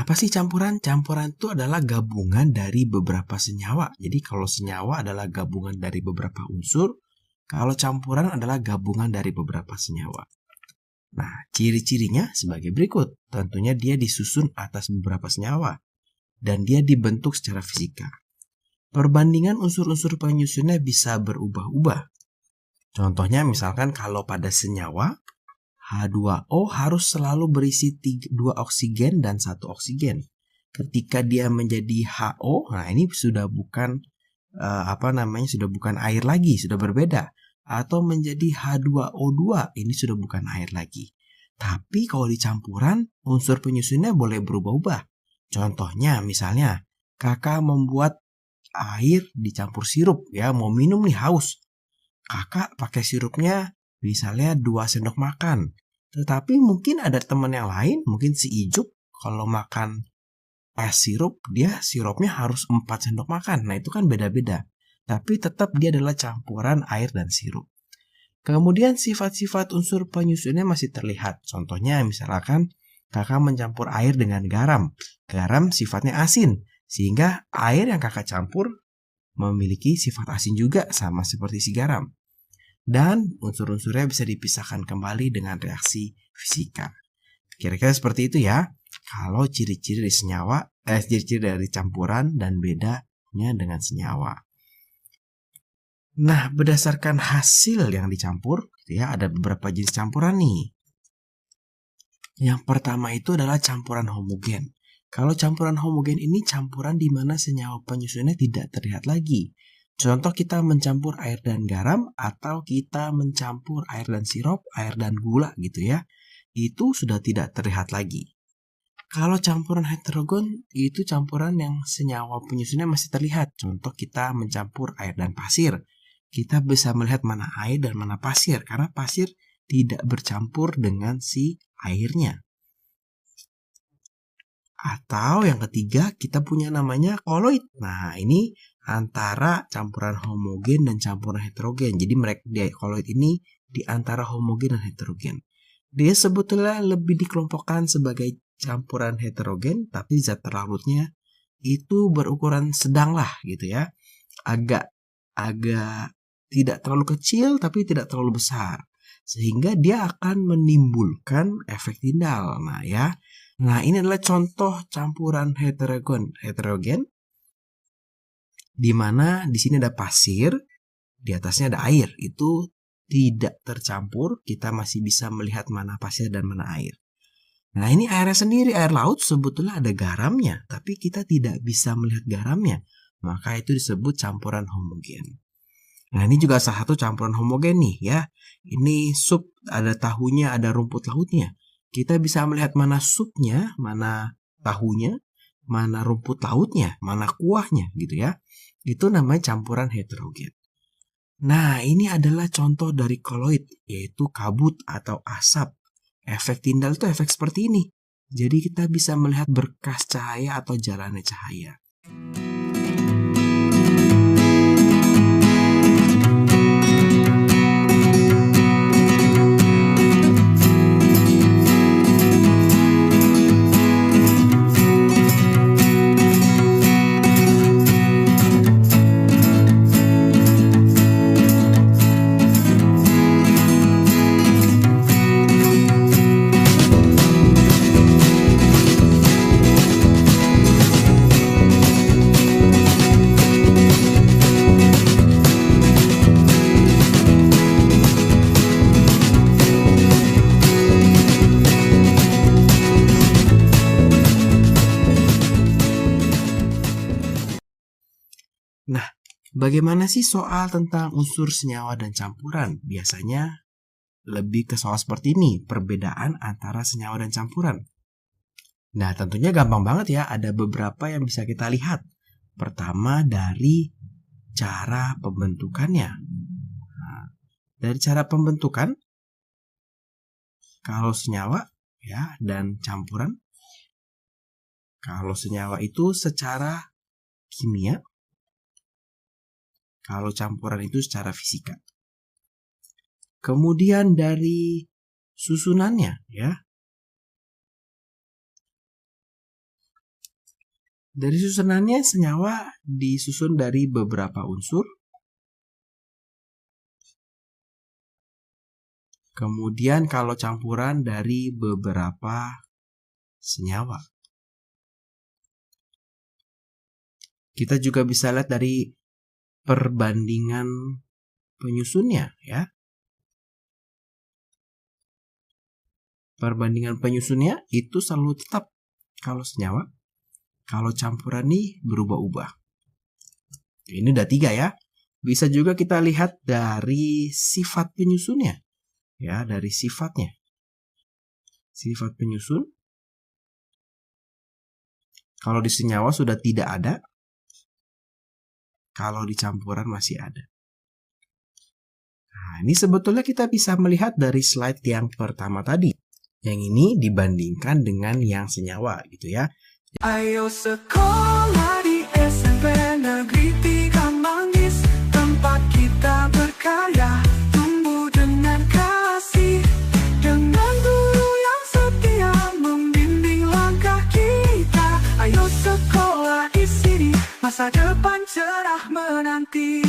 Apa sih campuran? Campuran itu adalah gabungan dari beberapa senyawa. Jadi kalau senyawa adalah gabungan dari beberapa unsur, kalau campuran adalah gabungan dari beberapa senyawa. Nah, ciri-cirinya sebagai berikut. Tentunya dia disusun atas beberapa senyawa dan dia dibentuk secara fisika. Perbandingan unsur-unsur penyusunnya bisa berubah-ubah. Contohnya misalkan kalau pada senyawa, H2O harus selalu berisi 2 oksigen dan 1 oksigen. Ketika dia menjadi HO, nah ini sudah bukan sudah bukan air lagi, sudah berbeda. Atau menjadi H2O2, ini sudah bukan air lagi. Tapi kalau di campuran, unsur penyusunnya boleh berubah-ubah. Contohnya misalnya, kakak membuat air dicampur sirup, ya mau minum nih haus. Kakak pakai sirupnya misalnya 2 sendok makan. Tetapi mungkin ada teman yang lain, mungkin si Ijuk, kalau makan es sirup, dia sirupnya harus 4 sendok makan. Nah itu kan beda-beda. Tapi tetap dia adalah campuran air dan sirup. Kemudian sifat-sifat unsur penyusunnya masih terlihat. Contohnya misalkan kakak mencampur air dengan garam. Garam sifatnya asin, sehingga air yang kakak campur memiliki sifat asin juga sama seperti si garam. Dan unsur-unsurnya bisa dipisahkan kembali dengan reaksi fisika. Kira-kira seperti itu ya. Kalau ciri-ciri dari senyawa, ciri-ciri dari campuran dan bedanya dengan senyawa. Nah, berdasarkan hasil yang dicampur, ya ada beberapa jenis campuran nih. Yang pertama itu adalah campuran homogen. Kalau campuran homogen ini campuran di mana senyawa penyusunnya tidak terlihat lagi. Contoh kita mencampur air dan garam atau kita mencampur air dan sirup, air dan gula gitu ya. Itu sudah tidak terlihat lagi. Kalau campuran heterogen itu campuran yang senyawa penyusunnya masih terlihat. Contoh kita mencampur air dan pasir. Kita bisa melihat mana air dan mana pasir karena pasir tidak bercampur dengan si airnya. Atau yang ketiga kita punya namanya koloid. Nah ini antara campuran homogen dan campuran heterogen. Jadi mereka koloid ini di antara homogen dan heterogen. Dia sebetulnya lebih dikelompokkan sebagai campuran heterogen, tapi zat terlarutnya itu berukuran sedang lah gitu ya. Agak tidak terlalu kecil tapi tidak terlalu besar. Sehingga dia akan menimbulkan efek tindal. Nah, ini adalah contoh campuran heterogen di mana di sini ada pasir, di atasnya ada air. Itu tidak tercampur, kita masih bisa melihat mana pasir dan mana air. Nah, ini airnya sendiri, air laut sebetulnya ada garamnya, tapi kita tidak bisa melihat garamnya. Maka itu disebut campuran homogen. Nah, ini juga salah satu campuran homogen nih ya. Ini sup, ada tahunya, ada rumput lautnya. Kita bisa melihat mana supnya, mana tahunya, mana rumput lautnya, mana kuahnya gitu ya. Itu namanya campuran heterogen. Nah, ini adalah contoh dari koloid, yaitu kabut atau asap. Efek tindal itu efek seperti ini. Jadi kita bisa melihat berkas cahaya atau jalannya cahaya. Nah, bagaimana sih soal tentang unsur senyawa dan campuran? Biasanya lebih ke soal seperti ini, perbedaan antara senyawa dan campuran. Nah, tentunya gampang banget ya, ada beberapa yang bisa kita lihat. Pertama dari cara pembentukannya. Nah, dari cara pembentukan, kalau senyawa ya dan campuran, kalau senyawa itu secara kimia, kalau campuran itu secara fisika. Kemudian dari susunannya ya. Dari susunannya, senyawa disusun dari beberapa unsur. Kemudian kalau campuran dari beberapa senyawa. Kita juga bisa lihat dari perbandingan penyusunnya, ya. Perbandingan penyusunnya itu selalu tetap kalau senyawa. Kalau campuran nih berubah-ubah. Ini udah 3 ya. Bisa juga kita lihat dari sifat penyusunnya. Ya, dari sifatnya. Sifat penyusun. Kalau di senyawa sudah tidak ada. Kalau di campuran masih ada. Nah, ini sebetulnya kita bisa melihat dari slide yang pertama tadi. Yang ini dibandingkan dengan yang senyawa gitu ya. Ayo sekolah di SMP Negeri 3 Manggis, tempat kita berkarya, tumbuh dengan kasih, dengan guru yang setia membimbing langkah kita. Ayo sekolah di sini, masa depan cerah menanti.